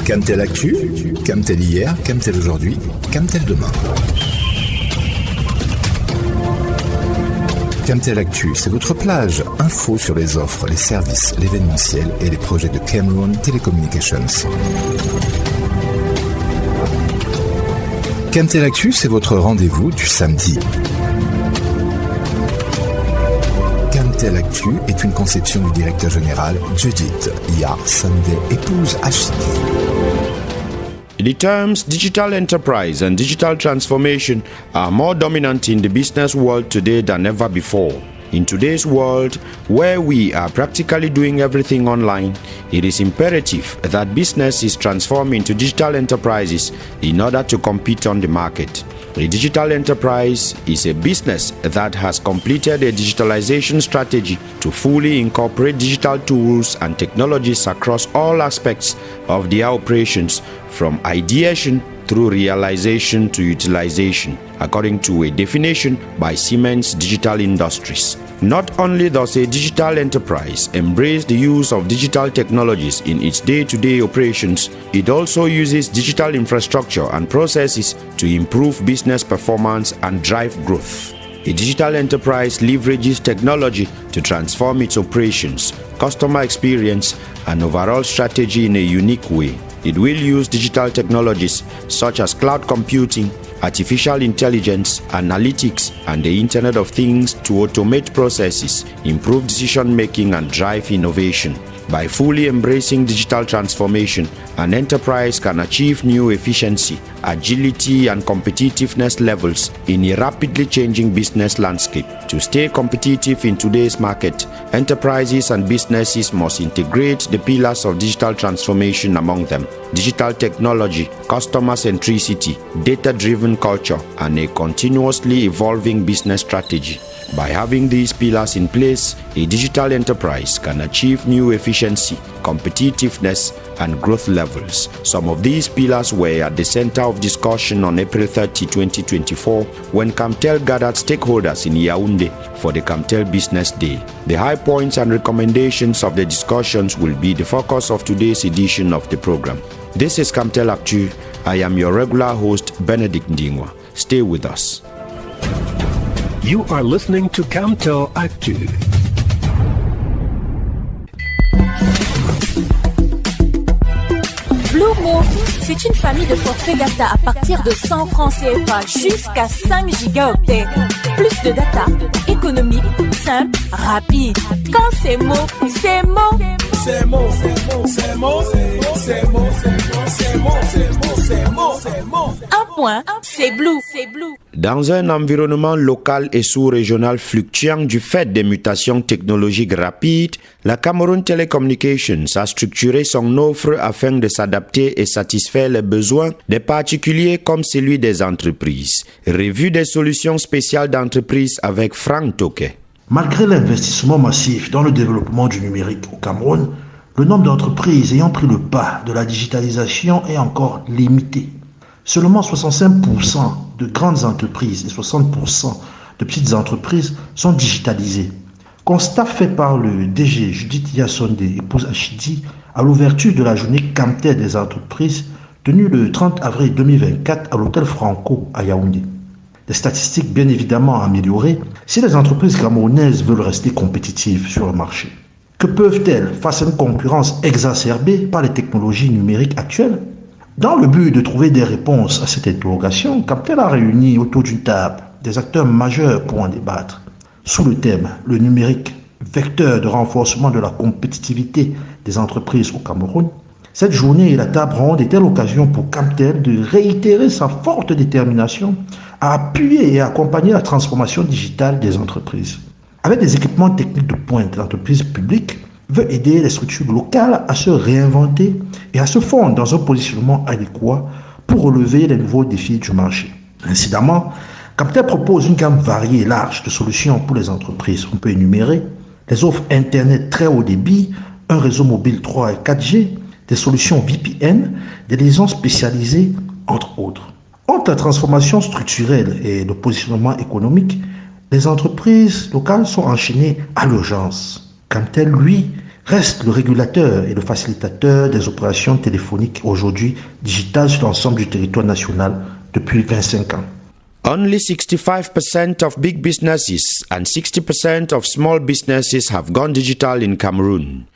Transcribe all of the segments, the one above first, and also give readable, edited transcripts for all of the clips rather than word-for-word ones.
Camtel Actu, Camtel hier, Camtel aujourd'hui, Camtel demain. Camtel Actu, c'est votre plage. Info sur les offres, les services, l'événementiel et les projets de Cameroon Telecommunications. Camtel Actu, c'est votre rendez-vous du samedi. Camtel Actu est une conception du directeur général Judith Yar Sunday, épouse HD. The terms digital enterprise and digital transformation are more dominant in the business world today than ever before. In today's world, where we are practically doing everything online, it is imperative that businesses transform into digital enterprises in order to compete on the market. A digital enterprise is a business that has completed a digitalization strategy to fully incorporate digital tools and technologies across all aspects of their operations, from ideation through realization to utilization, according to a definition by Siemens Digital Industries. Not only does a digital enterprise embrace the use of digital technologies in its day-to-day operations, it also uses digital infrastructure and processes to improve business performance and drive growth. A digital enterprise leverages technology to transform its operations, customer experience, and overall strategy in a unique way. It will use digital technologies such as cloud computing, artificial intelligence, analytics, and the Internet of Things to automate processes, improve decision-making, and drive innovation. By fully embracing digital transformation, an enterprise can achieve new efficiency, agility, and competitiveness levels in a rapidly changing business landscape. To stay competitive in today's market, enterprises and businesses must integrate the pillars of digital transformation among them: digital technology, customer centricity, data-driven culture, and a continuously evolving business strategy. By having these pillars in place, a digital enterprise can achieve new efficiency, competitiveness, and growth levels. Some of these pillars were at the center of discussion on April 30, 2024, when Camtel gathered stakeholders in Yaoundé for the Camtel Business Day. The high points and recommendations of the discussions will be the focus of today's edition of the program. This is Camtel Actu. I am your regular host, Benedict Ndingwa. Stay with us. You are listening to Camtel Actu. Blue Mo, c'est une famille de forfaits data à partir de 100 francs CFA jusqu'à 5 gigaoctets. Plus de data, économique, simple, rapide. Quand c'est Mo, c'est Mo. C'est Mo, c'est Mo, c'est Mo, c'est Mo, c'est Mo, c'est Mo, c'est Mo. Un point, c'est Blue, c'est Blue. Dans un environnement local et sous-régional fluctuant du fait des mutations technologiques rapides, la Cameroon Telecommunications a structuré son offre afin de s'adapter et satisfaire les besoins des particuliers comme celui des entreprises. Revue des solutions spéciales d'entreprise avec Franck Toquet. Malgré l'investissement massif dans le développement du numérique au Cameroun, le nombre d'entreprises ayant pris le pas de la digitalisation est encore limité. Seulement 65% de grandes entreprises et 60% de petites entreprises sont digitalisées. Constat fait par le DG Judith Yar Sunday, épouse Achidi, à l'ouverture de la journée Camtel des entreprises tenue le 30 avril 2024 à l'hôtel Franco à Yaoundé. Des statistiques bien évidemment améliorées si les entreprises camerounaises veulent rester compétitives sur le marché. Que peuvent-elles face à une concurrence exacerbée par les technologies numériques actuelles? Dans le but de trouver des réponses à cette interrogation, Camtel a réuni autour d'une table des acteurs majeurs pour en débattre. Sous le thème « Le numérique, vecteur de renforcement de la compétitivité des entreprises au Cameroun », cette journée et la table ronde était l'occasion pour Camtel de réitérer sa forte détermination à appuyer et accompagner la transformation digitale des entreprises. Avec des équipements techniques de pointe, l'entreprise publique veut aider les structures locales à se réinventer et à se fondre dans un positionnement adéquat pour relever les nouveaux défis du marché. Incidemment, Camtel propose une gamme variée et large de solutions pour les entreprises. On peut énumérer les offres Internet très haut débit, un réseau mobile 3 et 4G, des solutions VPN, des liaisons spécialisées, entre autres. Entre la transformation structurelle et le positionnement économique, les entreprises locales sont enchaînées à l'urgence. Camtel, lui, reste le régulateur et le facilitateur des opérations téléphoniques aujourd'hui digitales sur l'ensemble du territoire national depuis 25 ans. Only 65% of big businesses and 60% of small businesses have gone digital in Cameroon.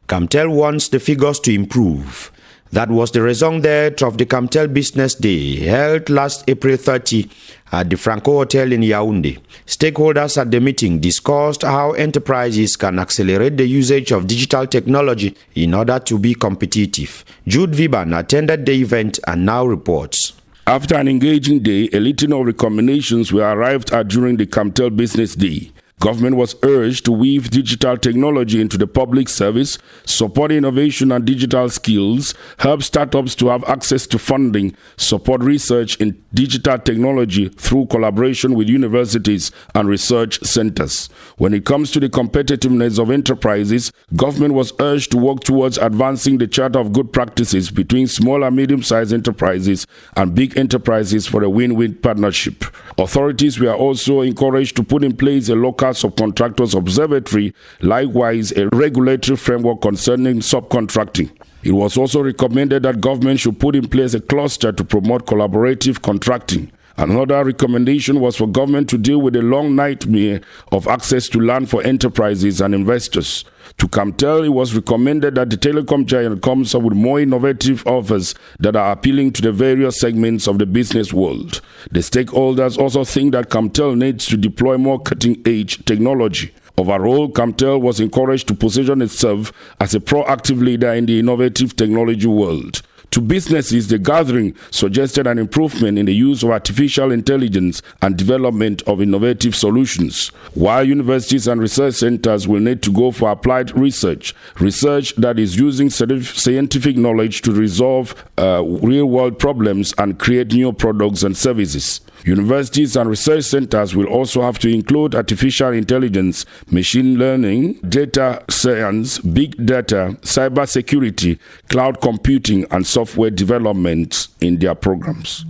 Camtel wants the figures to improve. That was the raison d'être of the Camtel Business Day, held last April 30 at the Franco Hotel in Yaoundé. Stakeholders at the meeting discussed how enterprises can accelerate the usage of digital technology in order to be competitive. Jude Viban attended the event and now reports. After an engaging day, a litany of recommendations were arrived at during the Camtel Business Day. Government was urged to weave digital technology into the public service, support innovation and digital skills, help startups to have access to funding, support research in digital technology through collaboration with universities and research centers. When it comes to the competitiveness of enterprises, government was urged to work towards advancing the Charter of Good Practices between small and medium-sized enterprises and big enterprises for a win-win partnership. Authorities were also encouraged to put in place a local subcontractors observatory, likewise a regulatory framework concerning subcontracting. It was also recommended that government should put in place a cluster to promote collaborative contracting. Another recommendation was for government to deal with the long nightmare of access to land for enterprises and investors. To Camtel, it was recommended that the telecom giant comes up with more innovative offers that are appealing to the various segments of the business world. The stakeholders also think that Camtel needs to deploy more cutting-edge technology. Overall, Camtel was encouraged to position itself as a proactive leader in the innovative technology world. To businesses, the gathering suggested an improvement in the use of artificial intelligence and development of innovative solutions, while universities and research centers will need to go for applied research that is using scientific knowledge to resolve real-world problems and create new products and services. Universities and research centers will also have to include artificial intelligence, machine learning, data science, big data, cybersecurity, cloud computing, and software development in their programs.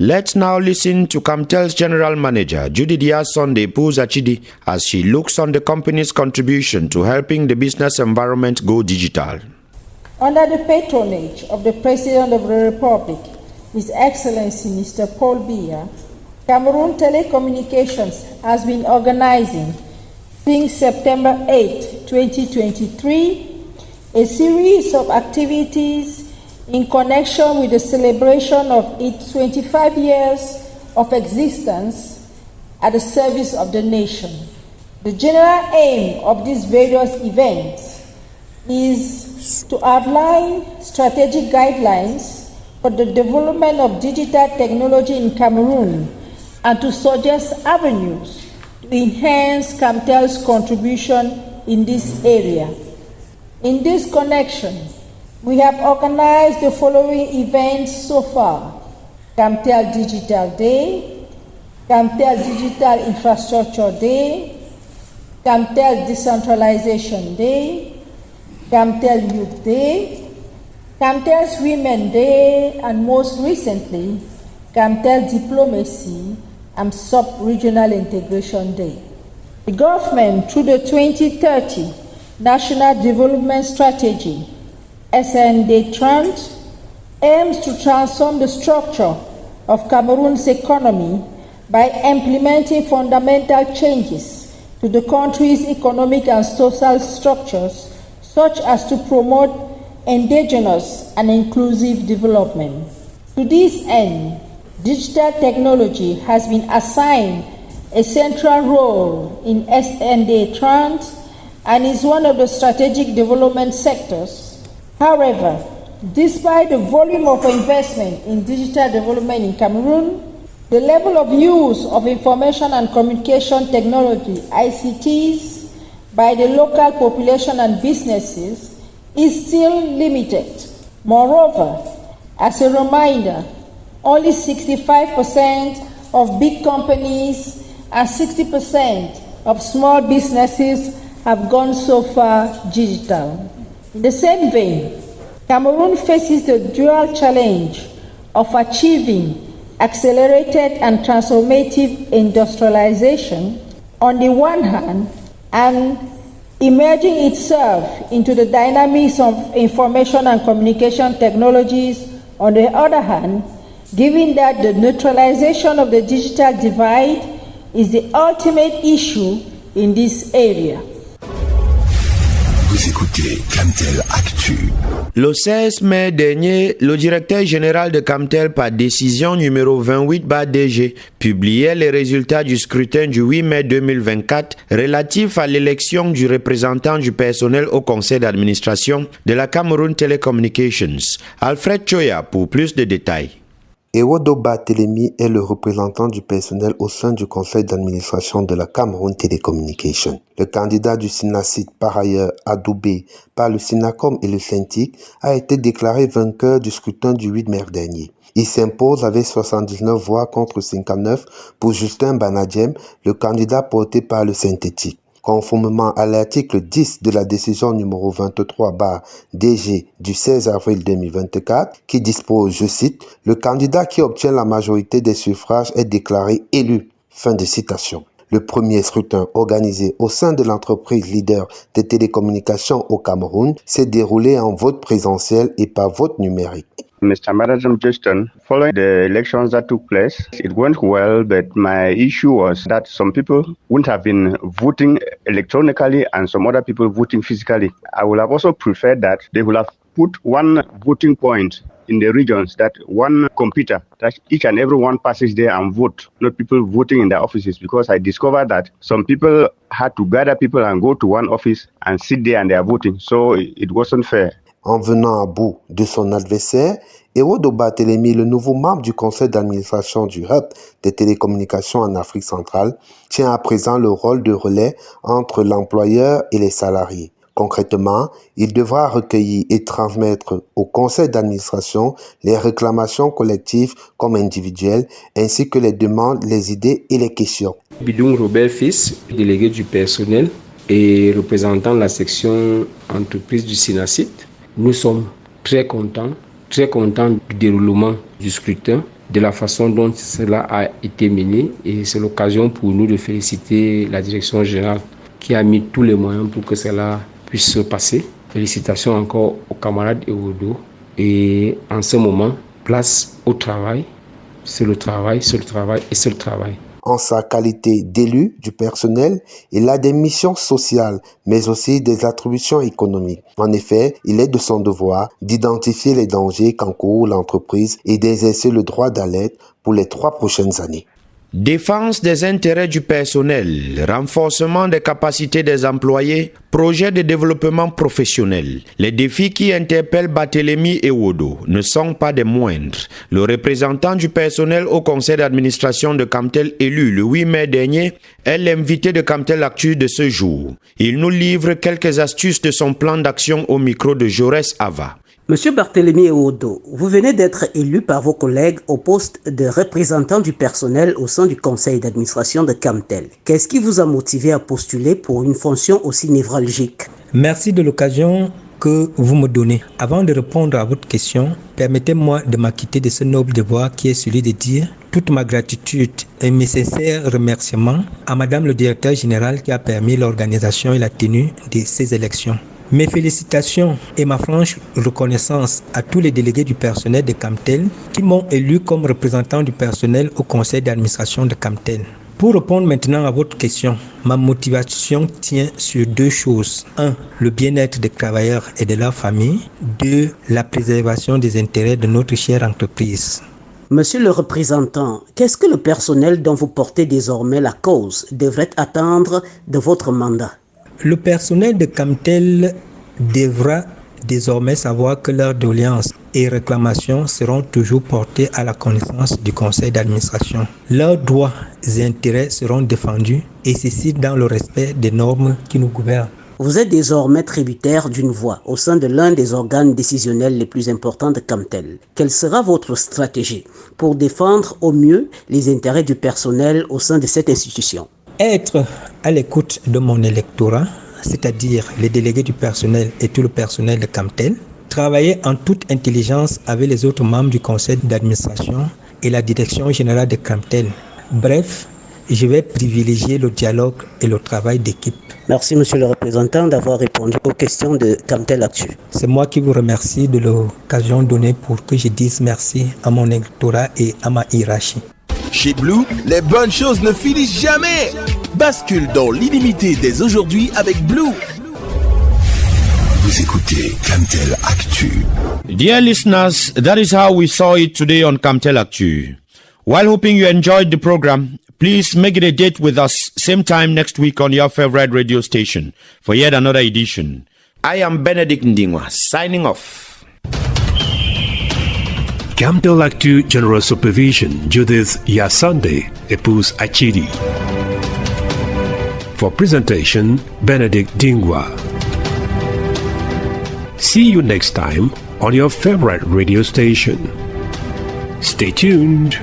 Let's now listen to Camtel's General Manager, Judy Diaz-Sunday Puzachidi, as she looks on the company's contribution to helping the business environment go digital. Under the patronage of the President of the Republic, His Excellency Mr. Paul Biya, Cameroon Telecommunications has been organizing since September 8, 2023, a series of activities in connection with the celebration of its 25 years of existence at the service of the nation. The general aim of these various events is to outline strategic guidelines for the development of digital technology in Cameroon and to suggest avenues to enhance Camtel's contribution in this area. In this connection, we have organized the following events so far: Camtel Digital Day, Camtel Digital Infrastructure Day, Camtel Decentralization Day, Camtel Youth Day, Camtel's Women Day, and most recently, Camtel Diplomacy and Sub-Regional Integration Day. The government, through the 2030 National Development Strategy, SND-TRANT, aims to transform the structure of Cameroon's economy by implementing fundamental changes to the country's economic and social structures, such as to promote indigenous and inclusive development. To this end, digital technology has been assigned a central role in SND-TRANT and is one of the strategic development sectors. However, despite the volume of investment in digital development in Cameroon, the level of use of information and communication technology, ICTs, by the local population and businesses is still limited. Moreover, as a reminder, only 65% of big companies and 60% of small businesses have gone so far digital. In the same vein, Cameroon faces the dual challenge of achieving accelerated and transformative industrialization on the one hand, and Immerging itself into the dynamics of information and communication technologies, on the other hand, given that the neutralization of the digital divide is the ultimate issue in this area. Vous écoutez Camtel Actu. Le 16 mai dernier, le directeur général de Camtel, par décision numéro 28/DG, publiait les résultats du scrutin du 8 mai 2024 relatif à l'élection du représentant du personnel au conseil d'administration de la Cameroun Telecommunications. Alfred Choya pour plus de détails. Ewodo Barthélemy est le représentant du personnel au sein du conseil d'administration de la Cameroun Telecommunications. Le candidat du SYNACID, par ailleurs adoubé par le SYNACOM et le SYNTIC, a été déclaré vainqueur du scrutin du 8 mai dernier. Il s'impose avec 79 voix contre 59 pour Justin Banadjem, le candidat porté par le synthétique. Conformément à l'article 10 de la décision numéro 23/DG du 16 avril 2024, qui dispose, je cite, « Le candidat qui obtient la majorité des suffrages est déclaré élu ». Fin de citation. Le premier scrutin organisé au sein de l'entreprise leader des télécommunications au Cameroun s'est déroulé en vote présentiel et par vote numérique. Mr. Madam Justin, following the elections that took place, it went well, but my issue was that some people wouldn't have been voting electronically and some other people voting physically. I would have also preferred that they would have put one voting point in the regions, that one computer, that each and every one passes there and vote, not people voting in their offices, because I discovered that some people had to gather people and go to one office and sit there and they are voting, so it wasn't fair. En venant à bout de son adversaire, Ewodo Barthélemy, le nouveau membre du conseil d'administration du Hub des télécommunications en Afrique centrale, tient à présent le rôle de relais entre l'employeur et les salariés. Concrètement, il devra recueillir et transmettre au conseil d'administration les réclamations collectives comme individuelles, ainsi que les demandes, les idées et les questions. Bidoum Robert Fils, délégué du personnel et représentant la section entreprise du SYNACID. Nous sommes très contents du déroulement du scrutin, de la façon dont cela a été mené, et c'est l'occasion pour nous de féliciter la direction générale qui a mis tous les moyens pour que cela puisse se passer. Félicitations encore aux camarades Ewodo, et en ce moment, place au travail, c'est le travail, c'est le travail et c'est le travail. En sa qualité d'élu du personnel, il a des missions sociales, mais aussi des attributions économiques. En effet, il est de son devoir d'identifier les dangers qu'encourt l'entreprise et d'exercer le droit d'alerte pour les 3 prochaines années. Défense des intérêts du personnel, renforcement des capacités des employés, projet de développement professionnel. Les défis qui interpellent Barthélemy Ewodo ne sont pas des moindres. Le représentant du personnel au conseil d'administration de Camtel élu le 8 mai dernier est l'invité de Camtel Actu de ce jour. Il nous livre quelques astuces de son plan d'action au micro de Jaurès Ava. Monsieur Barthélemy Ewodo, vous venez d'être élu par vos collègues au poste de représentant du personnel au sein du conseil d'administration de Camtel. Qu'est-ce qui vous a motivé à postuler pour une fonction aussi névralgique? Merci de l'occasion que vous me donnez. Avant de répondre à votre question, permettez-moi de m'acquitter de ce noble devoir qui est celui de dire toute ma gratitude et mes sincères remerciements à Madame le directeur général qui a permis l'organisation et la tenue de ces élections. Mes félicitations et ma franche reconnaissance à tous les délégués du personnel de Camtel qui m'ont élu comme représentant du personnel au conseil d'administration de Camtel. Pour répondre maintenant à votre question, ma motivation tient sur 2 choses. 1. Le bien-être des travailleurs et de leur famille. 2. La préservation des intérêts de notre chère entreprise. Monsieur le représentant, qu'est-ce que le personnel dont vous portez désormais la cause devrait attendre de votre mandat? Le personnel de Camtel devra désormais savoir que leurs doléances et réclamations seront toujours portées à la connaissance du conseil d'administration. Leurs droits et intérêts seront défendus, et ceci dans le respect des normes qui nous gouvernent. Vous êtes désormais tributaire d'une voix au sein de l'un des organes décisionnels les plus importants de Camtel. Quelle sera votre stratégie pour défendre au mieux les intérêts du personnel au sein de cette institution? Être à l'écoute de mon électorat, c'est-à-dire les délégués du personnel et tout le personnel de Camtel, travailler en toute intelligence avec les autres membres du conseil d'administration et la direction générale de Camtel. Bref, je vais privilégier le dialogue et le travail d'équipe. Merci, monsieur le représentant, d'avoir répondu aux questions de Camtel Actu. C'est moi qui vous remercie de l'occasion donnée pour que je dise merci à mon électorat et à ma hiérarchie. Chez Blue, les bonnes choses ne finissent jamais. Bascule dans l'illimité dès aujourd'hui avec Blue. Vous écoutez Camtel Actu. Dear listeners, that is how we saw it today on Camtel Actu. While hoping you enjoyed the program, please make it a date with us same time next week on your favorite radio station for yet another edition. I am Benedict Ndingwa, signing off. Camtel Actu General Supervision, Judith Yasande, épouse Achidi. For presentation, Benedict Ndingwa. See you next time on your favorite radio station. Stay tuned.